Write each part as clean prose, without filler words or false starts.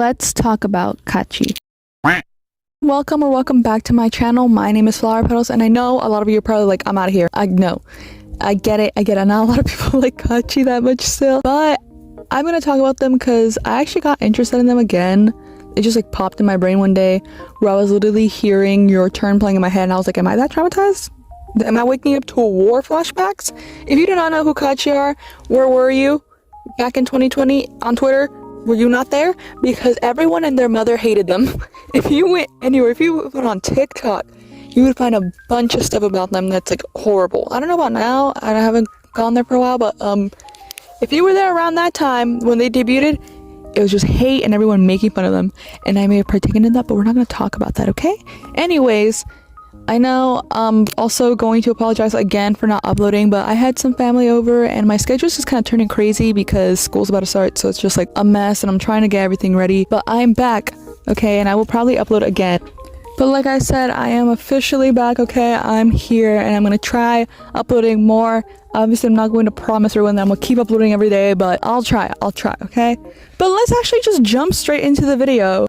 let's talk about Kaachi. Welcome back to my channel. My name is Flower Petals, and I know a lot of you are probably like, I'm out of here. I know. I get it. Not a lot of people like Kaachi that much still, but I'm gonna talk about them because I actually got interested in them again. It just like popped in my brain one day where I was literally hearing Your Turn playing in my head, and I was like, am I that traumatized? Am I waking up to war flashbacks? If you do not know who Kaachi are, where were you back in 2020 on Twitter? Were you not there? Because everyone and their mother hated them. If you went anywhere, if you went on TikTok, you would find a bunch of stuff about them that's like horrible. I don't know about now. I haven't gone there for a while, but if you were there around that time when they debuted, it was just hate and everyone making fun of them. And I may have partaken in that, but we're not going to talk about that, okay? Anyways, I know I'm also going to apologize again for not uploading, but I had some family over and my schedule's just kind of turning crazy because school's about to start, so it's just like a mess and I'm trying to get everything ready. But I'm back, okay, and I will probably upload again. But like I said, I am officially back, okay? I'm here and I'm gonna try uploading more. Obviously, I'm not going to promise everyone that I'm gonna keep uploading every day, but I'll try, okay? But let's actually just jump straight into the video.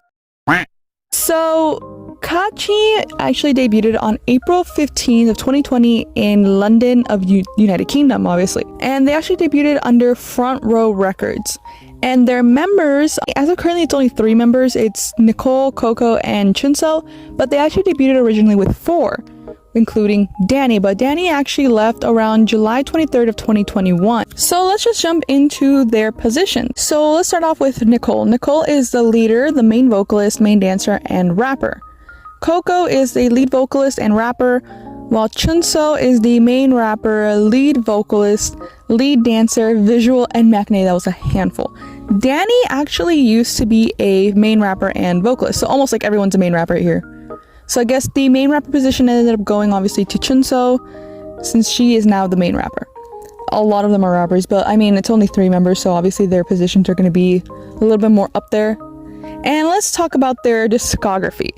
So, Kaachi actually debuted on April 15th of 2020 in London of United Kingdom, obviously. And they actually debuted under Frontrow Records. And their members, as of currently, it's only 3 members. It's Nicole, Coco, and Chunso. But they actually debuted originally with 4, including Danny. But Danny actually left around July 23rd of 2021. So let's just jump into their position. So let's start off with Nicole. Nicole is the leader, the main vocalist, main dancer, and rapper. Coco is the lead vocalist and rapper, while Chunso is the main rapper, lead vocalist, lead dancer, visual, and maknae. That was a handful. Danny actually used to be a main rapper and vocalist, so almost like everyone's a main rapper here. So I guess the main rapper position ended up going obviously to Chunso, since she is now the main rapper. A lot of them are rappers, but I mean, it's only 3 members, so obviously their positions are going to be a little bit more up there. And let's talk about their discography.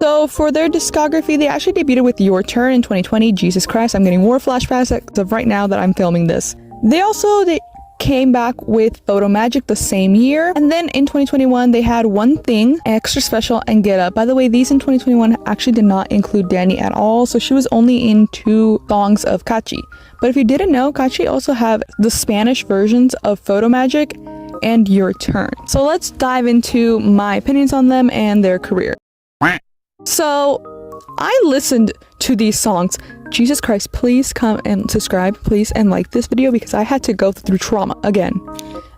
So for their discography, they actually debuted with Your Turn in 2020. Jesus Christ, I'm getting war flashbacks as of right now that I'm filming this. They came back with Photo Magic the same year. And then in 2021, they had One Thing, Extra Special, and Get Up. By the way, these in 2021 actually did not include Danny at all. So she was only in 2 songs of Kaachi. But if you didn't know, Kaachi also have the Spanish versions of Photo Magic and Your Turn. So let's dive into my opinions on them and their career. So, I listened to these songs. Jesus Christ, please come and subscribe, please, and like this video because I had to go through trauma again.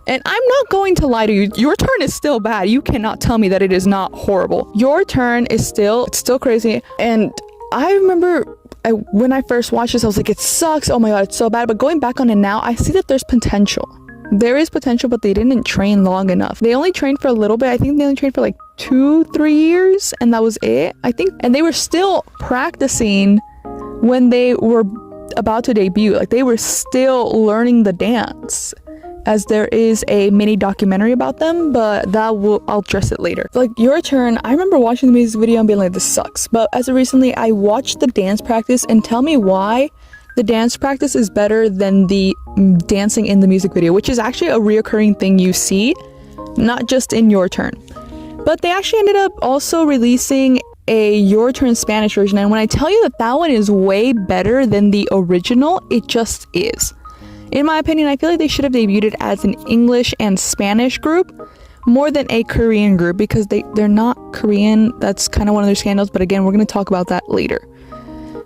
And I'm not going to lie to you, Your Turn is still bad. You cannot tell me that it is not horrible. Your Turn is still crazy. And I remember when I first watched this, I was like, it sucks. Oh my god, it's so bad. But going back on it now, I see that there's potential. There is potential, but they didn't train long enough. They only trained for a little bit. I think they only trained for like 2-3 years, and that was it, I think. And they were still practicing when they were about to debut. Like, they were still learning the dance, as there is a mini documentary about them, but I'll address it later. Like, Your Turn, I remember watching the music video and being like, this sucks. But as of recently, I watched the dance practice, and tell me why the dance practice is better than the dancing in the music video, which is actually a reoccurring thing you see, not just in Your Turn. But they actually ended up also releasing a Your Turn Spanish version, and when I tell you that that one is way better than the original, it just is. In my opinion, I feel like they should have debuted as an English and Spanish group more than a Korean group, because they're not Korean. That's kind of one of their scandals, but again, we're going to talk about that later.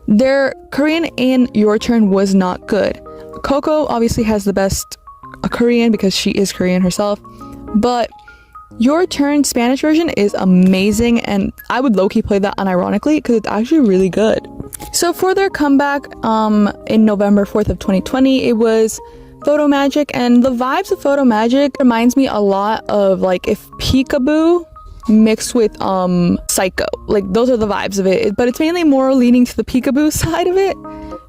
Their Korean in Your Turn was not good. Coco obviously has the best Korean because she is Korean herself, but Your Turn Spanish version is amazing, and I would low-key play that unironically because it's actually really good. So for their comeback in November 4th of 2020, it was Photo Magic, and the vibes of Photo Magic reminds me a lot of like if Peekaboo mixed with Psycho. Like, those are the vibes of it, but it's mainly more leaning to the Peekaboo side of it.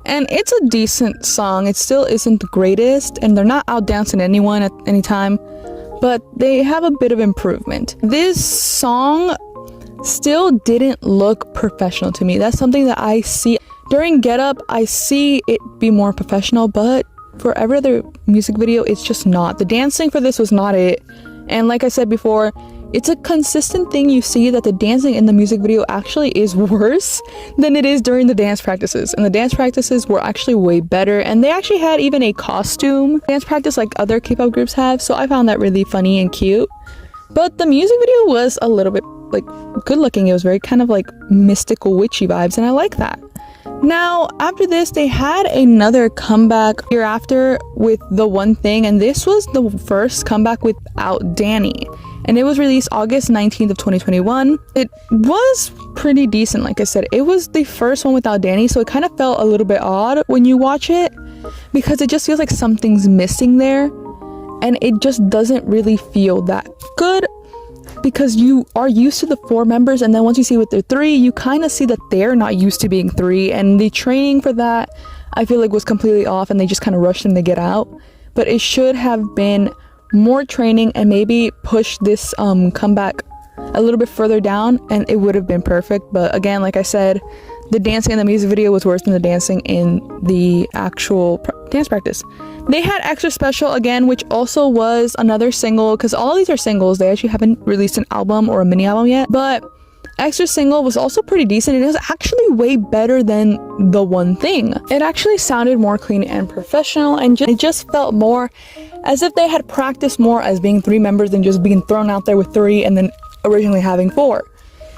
And it's a decent song. It still isn't the greatest, and they're not out dancing anyone at any time, but they have a bit of improvement. This song still didn't look professional to me. That's something that I see during Get Up. I see it be more professional, but for every other music video, it's just not. The dancing for this was not it. And like I said before, it's a consistent thing you see that the dancing in the music video actually is worse than it is during the dance practices. And the dance practices were actually way better, and they actually had even a costume dance practice like other K-pop groups have, so I found that really funny and cute. But the music video was a little bit like good looking. It was very kind of like mystical witchy vibes, and I like that. Now, after this, they had another comeback year after with The One Thing, and this was the first comeback without Danny. And it was released August 19th of 2021. It was pretty decent, like I said. It was the first one without Danny, so it kind of felt a little bit odd when you watch it, because it just feels like something's missing there, and it just doesn't really feel that good, because you are used to the 4 members, and then once you see with the 3, you kind of see that they're not used to being 3, and the training for that I feel like was completely off, and they just kind of rushed them to get out. But it should have been more training and maybe push this comeback a little bit further down, and it would have been perfect. But again, like I said, the dancing in the music video was worse than the dancing in the actual dance practice. They had Extra Special again, which also was another single, because all of these are singles. They actually haven't released an album or a mini album yet, but Extra Single was also pretty decent. It was actually way better than The One Thing. It actually sounded more clean and professional, and it just felt more as if they had practiced more as being 3 members than just being thrown out there with 3 and then originally having 4.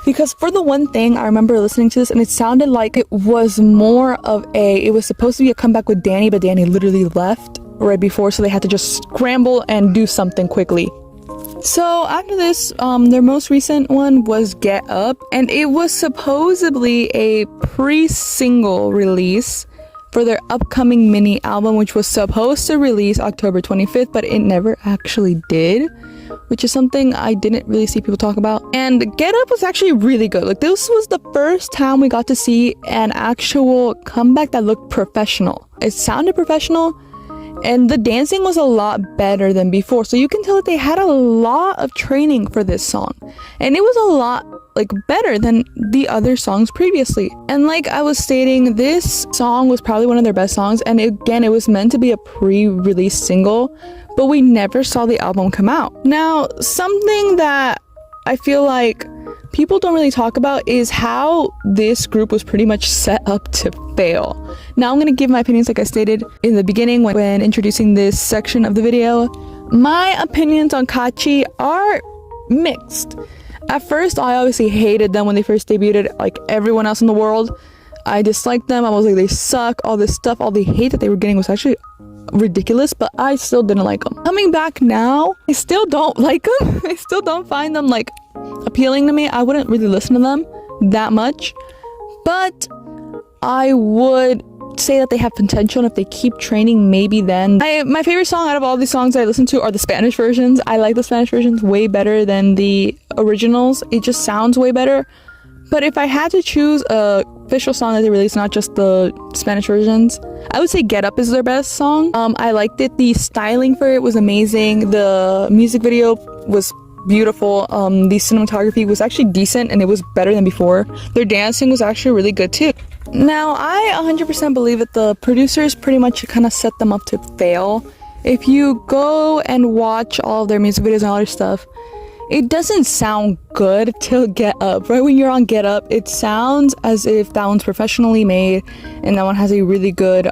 Because for The One Thing, I remember listening to this and it sounded like it was more of it was supposed to be a comeback with Danny, but Danny literally left right before, so they had to just scramble and do something quickly. So after this, their most recent one was Get Up, and it was supposedly a pre-single release for their upcoming mini album, which was supposed to release October 25th, but it never actually did, which is something I didn't really see people talk about. And Get Up was actually really good. Like, this was the first time we got to see an actual comeback that looked professional. It sounded professional, and the dancing was a lot better than before, so you can tell that they had a lot of training for this song, and it was a lot like better than the other songs previously. And like I was stating, this song was probably one of their best songs, and again, it was meant to be a pre-release single, but we never saw the album come out. Now, something that I feel like people don't really talk about is how this group was pretty much set up to fail. Now, I'm going to give my opinions like I stated in the beginning when introducing this section of the video. My opinions on Kaachi are mixed. At first, I obviously hated them when they first debuted, like everyone else in the world. I disliked them. I was like, they suck, all this stuff, all the hate that they were getting was actually ridiculous, but I still didn't like them. Coming back now, I still don't like them. I still don't find them like appealing to me. I wouldn't really listen to them that much, but I would say that they have potential, and if they keep training, maybe then. My favorite song out of all these songs I listen to are the Spanish versions. I like the Spanish versions way better than the originals. It just sounds way better. But if I had to choose a official song that they released, not just the Spanish versions, I would say Get Up is their best song. I liked it. The styling for it was amazing. The music video was beautiful. The cinematography was actually decent, and it was better than before. Their dancing was actually really good too. Now, I 100% believe that the producers pretty much kind of set them up to fail. If you go and watch all of their music videos and all their stuff, it doesn't sound good till Get Up. Right when you're on Get Up, it sounds as if that one's professionally made and that one has a really good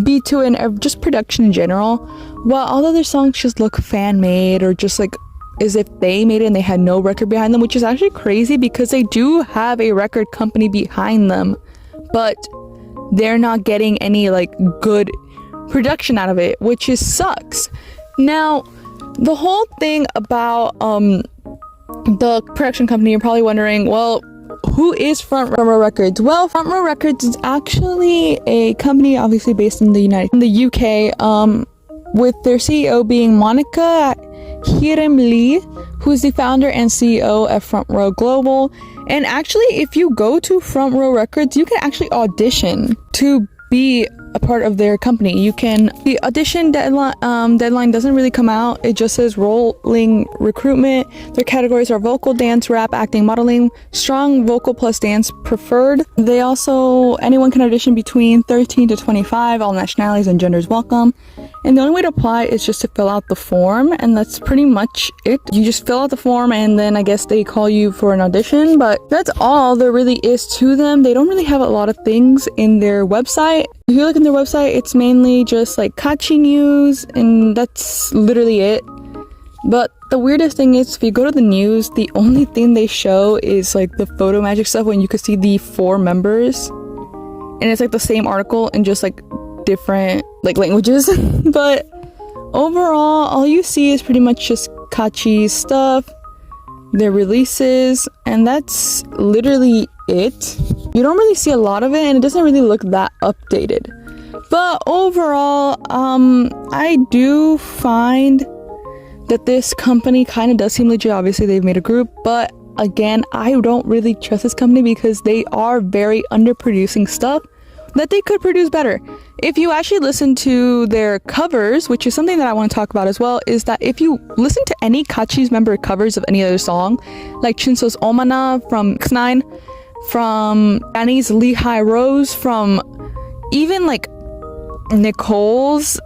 beat to it, and just production in general, while all the other songs just look fan-made or just like as if they made it and they had no record behind them, which is actually crazy because they do have a record company behind them, but they're not getting any like good production out of it, which sucks. Now, the whole thing about the production company, you're probably wondering, well, who is Frontrow Records? Well, Frontrow Records is actually a company obviously based in the UK, with their CEO being Monica Hiram Lee, who's the founder and CEO of Frontrow Global. And actually, if you go to Frontrow Records, you can actually audition to be a part of their company. You can, the audition deadline doesn't really come out. It just says rolling recruitment. Their categories are vocal, dance, rap, acting, modeling, strong vocal plus dance preferred. They also, anyone can audition between 13 to 25, all nationalities and genders welcome. And the only way to apply is just to fill out the form, and that's pretty much it. You just fill out the form and then I guess they call you for an audition, but that's all there really is to them. They don't really have a lot of things in their website. If you look in their website, it's mainly just like Kaachi news, and that's literally it. But the weirdest thing is, if you go to the news, the only thing they show is like the photo magic stuff when you could see the 4 members, and it's like the same article in just like different like languages. But overall, all you see is pretty much just Kaachi's stuff, their releases, and that's literally it. You don't really see a lot of it, and it doesn't really look that updated. But overall, I do find that this company kind of does seem legit. Obviously, they've made a group, but again, I don't really trust this company because they are very underproducing stuff that they could produce better. If you actually listen to their covers, which is something that I want to talk about as well, is that if you listen to any Kaachi's member covers of any other song, like Chunso's Omana from X9, from Danny's Lehigh Rose, from even like Nicole's,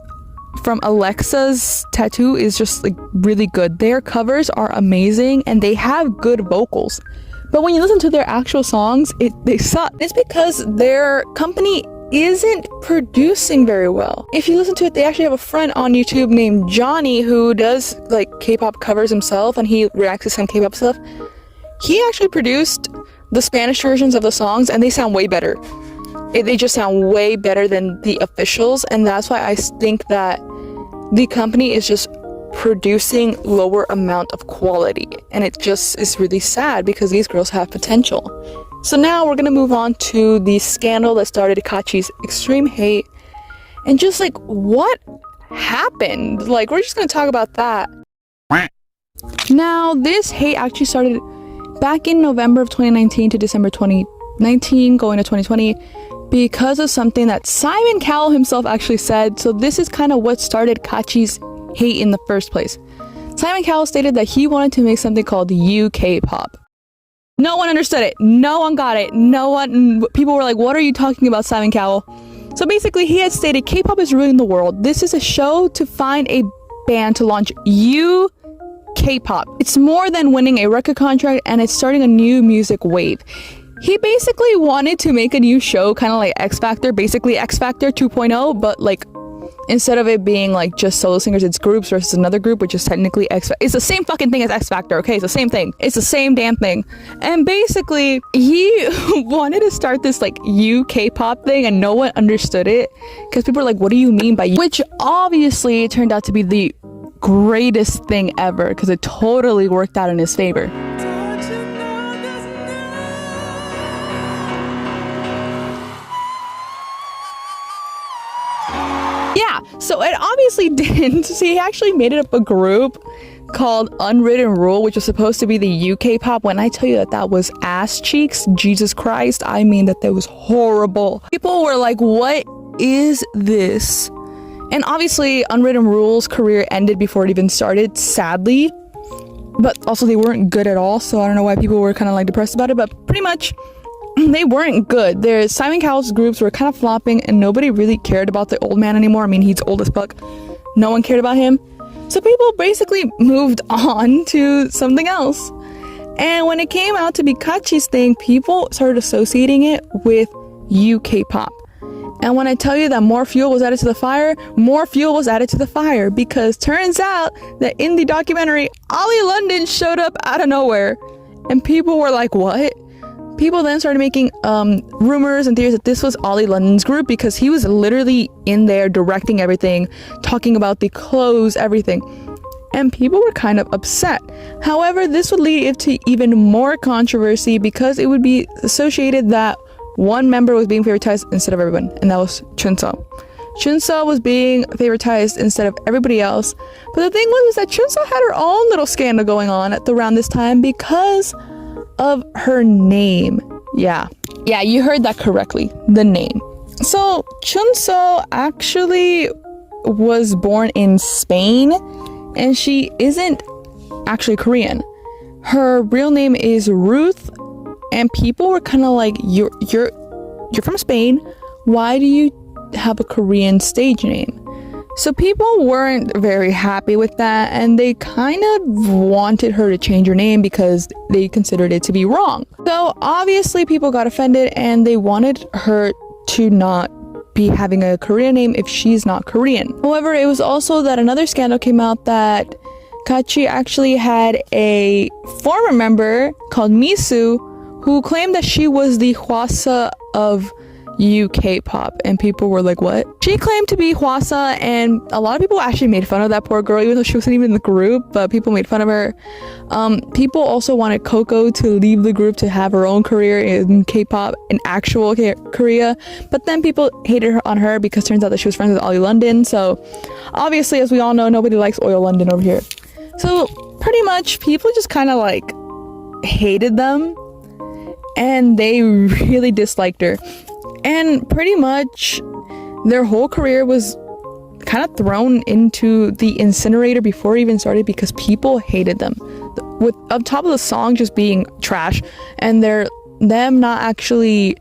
from Alexa's Tattoo is just like really good. Their covers are amazing and they have good vocals. But when you listen to their actual songs, they suck. It's because their company isn't producing very well. If you listen to it, they actually have a friend on YouTube named Johnny who does like K-pop covers himself, and he reacts to some K-pop stuff. He actually produced the Spanish versions of the songs, and they sound way better. They just sound way better than the officials, and that's why I think that the company is just producing lower amount of quality, and it just is really sad because these girls have potential. So now we're gonna move on to the scandal that started Kaachi's extreme hate, and just like what happened. Like, we're just gonna talk about that. Now, this hate actually started back in November of 2019 to December 2019 going to 2020 because of something that Simon Cowell himself actually said. So this is kind of what started Kaachi's hate in the first place. Simon Cowell stated that he wanted to make something called UK pop. No one understood it. No one got it. People were like, what are you talking about, Simon Cowell? So basically, he had stated K-pop is ruling the world. This is a show to find a band to launch UK pop. It's more than winning a record contract, and it's starting a new music wave. He basically wanted to make a new show, kind of like X Factor, basically X Factor 2.0, but like instead of it being like just solo singers, it's groups versus another group, which is technically X Factor. It's the same fucking thing as X Factor, okay? It's the same thing. It's the same damn thing. And basically, he wanted to start this like UK pop thing, and no one understood it because people were like, what do you mean by you? Which obviously turned out to be the greatest thing ever because it totally worked out in his favor. Yeah, so it obviously didn't. So he actually made it up a group called Unwritten Rule, which was supposed to be the UK pop. When I tell you that that was ass cheeks, Jesus Christ, I mean that was horrible. People were like, what is this? And obviously Unwritten Rule's career ended before it even started, sadly. But also they weren't good at all, so I don't know why people were kind of like depressed about it, but pretty much they weren't good. Simon Cowell's groups were kind of flopping, and nobody really cared about the old man anymore. I mean, he's old as fuck. No one cared about him. So people basically moved on to something else. And when it came out to be Kaachi's thing, people started associating it with UK pop. And when I tell you that more fuel was added to the fire, more fuel was added to the fire, because turns out that in the documentary, Ollie London showed up out of nowhere. And people were like, what? People then started making rumors and theories that this was Ollie London's group because he was literally in there directing everything, talking about the clothes, everything. And people were kind of upset. However, this would lead to even more controversy because it would be associated that one member was being favoritized instead of everyone, and that was Chunso. Chunso was being favoritized instead of everybody else. But the thing was that Chunso had her own little scandal going on around this time because of her name. Yeah, you heard that correctly. The name. So Chunso actually was born in Spain, and she isn't actually Korean. Her real name is Ruth, and people were kind of like, you're from Spain, why do you have a Korean stage name? So people weren't very happy with that, and they kind of wanted her to change her name because they considered it to be wrong. So obviously people got offended, and they wanted her to not be having a Korean name if she's not Korean. However, it was also that another scandal came out that Kaachi actually had a former member called Misu who claimed that she was the Hwasa of UK pop, and people were like, what? She claimed to be Hwasa, and a lot of people actually made fun of that poor girl, even though she wasn't even in the group, but people made fun of her. People also wanted Coco to leave the group to have her own career in K-pop, in actual Korea, but then people hated her on her because it turns out that she was friends with Ollie London. So obviously, as we all know, nobody likes Oil London over here. So pretty much people just kind of like hated them, and they really disliked her. And pretty much their whole career was kind of thrown into the incinerator before it even started because people hated them. With up top of the song just being trash, and them not actually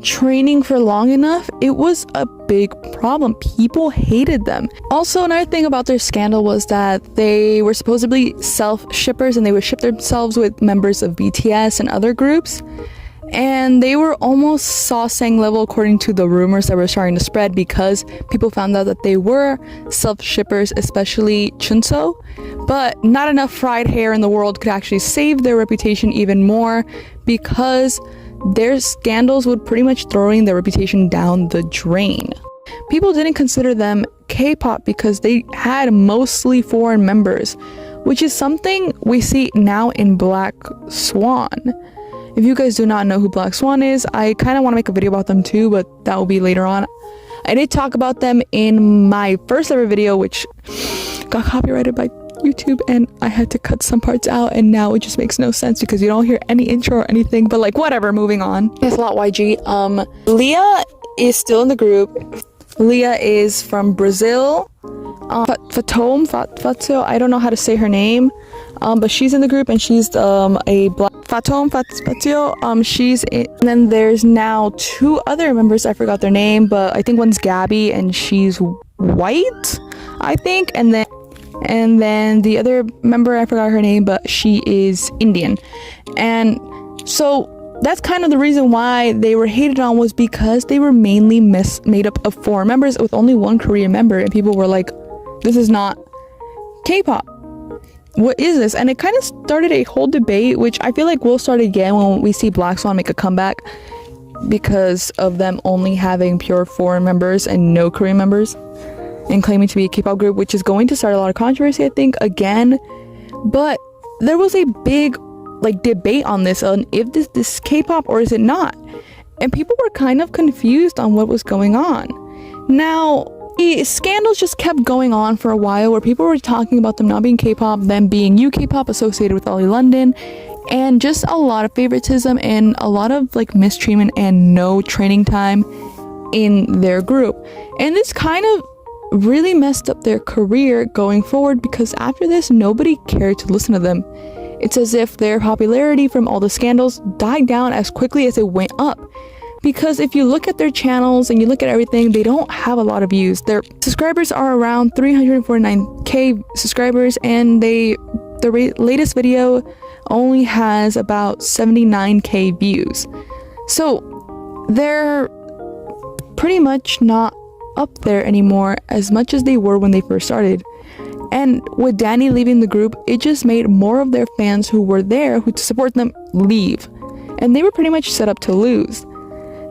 training for long enough, it was a big problem. People hated them. Also, another thing about their scandal was that they were supposedly self-shippers, and they would ship themselves with members of BTS and other groups. And they were almost Sasaeng level according to the rumors that were starting to spread, because people found out that they were self-shippers, especially Chunso. But not enough fried hair in the world could actually save their reputation even more, because their scandals would pretty much throwing their reputation down the drain. People didn't consider them K-pop because they had mostly foreign members, which is something we see now in Black Swan. If you guys do not know who Black Swan is, I kind of want to make a video about them too, but that will be later on. I did talk about them in my first ever video, which got copyrighted by YouTube, and I had to cut some parts out, and now it just makes no sense because you don't hear any intro or anything, but like whatever, moving on. Thanks a lot, YG. Leah is still in the group. Leah is from Brazil. Fatome, I don't know how to say her name, but she's in the group, and she's a black Fatome Fatio. She's in, and then there's now two other members. I forgot their name, but I think one's Gabby, and she's white, I think, and then the other member, I forgot her name, but she is Indian. And so that's kind of the reason why they were hated on, was because they were mainly made up of foreign members with only one Korean member, and people were like, this is not K-pop. What is this? And it kind of started a whole debate, which I feel like will start again when we see Black Swan make a comeback, because of them only having pure foreign members and no Korean members, and claiming to be a K-pop group, which is going to start a lot of controversy, I think, again. But there was a big debate on this, on if this is K-pop or is it not, and people were kind of confused on what was going on. Now, the scandals just kept going on for a while, where people were talking about them not being K-pop, them being UK pop associated with Ollie London, and just a lot of favoritism and a lot of mistreatment and no training time in their group. And this kind of really messed up their career going forward, because after this, nobody cared to listen to them. It's as if their popularity from all the scandals died down as quickly as it went up. Because if you look at their channels and you look at everything, they don't have a lot of views. Their subscribers are around 349k subscribers, and their latest video only has about 79k views. So they're pretty much not up there anymore as much as they were when they first started. And with Danny leaving the group, it just made more of their fans who were there to support them leave. And they were pretty much set up to lose.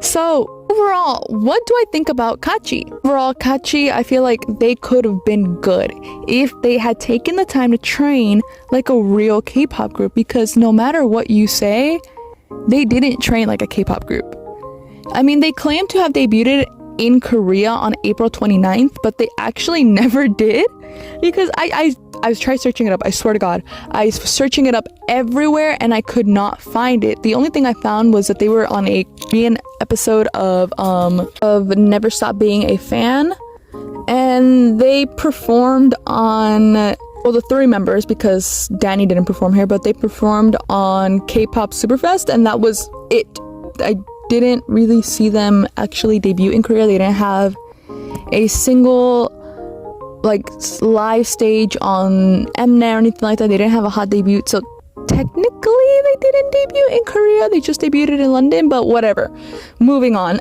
So overall, what do I think about Kaachi? Overall, Kaachi, I feel like they could have been good if they had taken the time to train like a real K-pop group, because no matter what you say, they didn't train like a K-pop group. I mean, they claim to have debuted in Korea on April 29th, but they actually never did, because I was trying searching it up. I swear to God, I was searching it up everywhere and I could not find it. The only thing I found was that they were on a Korean episode of Never Stop Being a Fan, and they performed on, well, the 3 members, because Danny didn't perform here, but they performed on K-pop Superfest, and that was it. I didn't really see them actually debut in Korea. They didn't have a single like live stage on Mnet or anything like that. They didn't have a hot debut, so technically they didn't debut in Korea. They just debuted in London, but whatever. Moving on.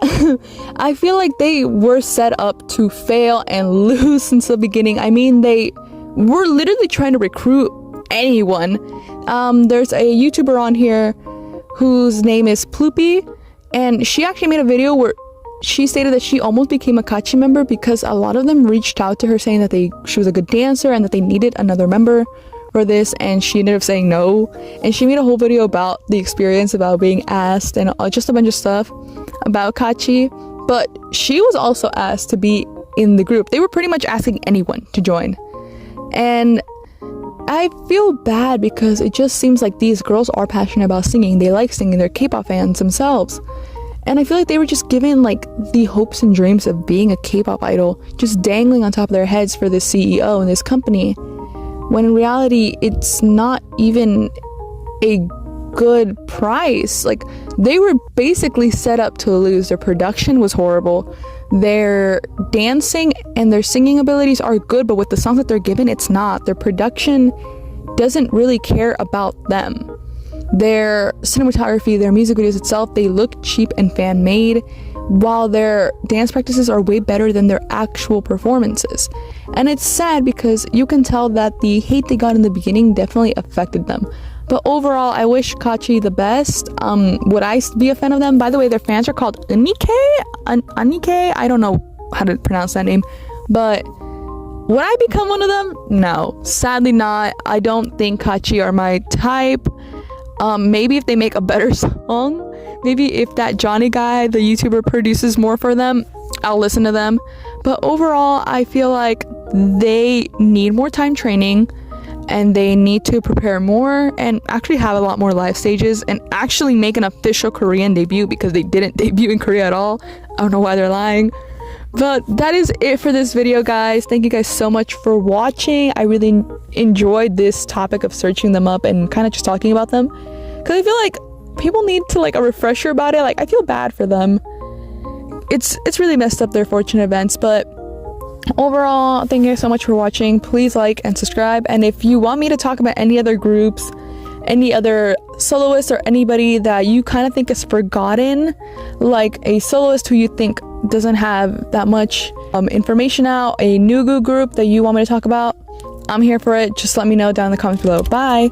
I feel like they were set up to fail and lose since the beginning. I mean, they were literally trying to recruit anyone. There's a YouTuber on here whose name is Ploopy, and she actually made a video where she stated that she almost became a Kaachi member because a lot of them reached out to her saying that she was a good dancer and that they needed another member for this, and she ended up saying no. And she made a whole video about the experience, about being asked, and just a bunch of stuff about Kaachi. But she was also asked to be in the group. They were pretty much asking anyone to join. And I feel bad because it just seems like these girls are passionate about singing. They like singing. They're K-pop fans themselves. And I feel like they were just given like the hopes and dreams of being a K-pop idol, just dangling on top of their heads for this CEO and this company, when in reality it's not even a good price. Like, they were basically set up to lose. Their production was horrible. Their dancing and their singing abilities are good, but with the songs that they're given, it's not. Their production doesn't really care about them. Their cinematography, their music videos itself, they look cheap and fan-made, while their dance practices are way better than their actual performances. And it's sad because you can tell that the hate they got in the beginning definitely affected them. But overall, I wish Kaachi the best. Would I be a fan of them? By the way, their fans are called Unike? I don't know how to pronounce that name. But would I become one of them? No, sadly not. I don't think Kaachi are my type. Maybe if they make a better song, maybe if that Johnny guy, the YouTuber, produces more for them, I'll listen to them. But overall, I feel like they need more time training, and they need to prepare more and actually have a lot more live stages and actually make an official Korean debut, because they didn't debut in Korea at all. I don't know why they're lying. But that is it for this video, guys. Thank you guys so much for watching. I really enjoyed this topic of searching them up and kind of just talking about them, because I feel like people need to like a refresher about it. Like, I feel bad for them. It's really messed up, their fortunate events. But overall, thank you guys so much for watching. Please like and subscribe, and if you want me to talk about any other groups, any other soloists, or anybody that you kind of think is forgotten, like a soloist who you think doesn't have that much information out, a new group that you want me to talk about, I'm here for it. Just let me know down in the comments below. Bye.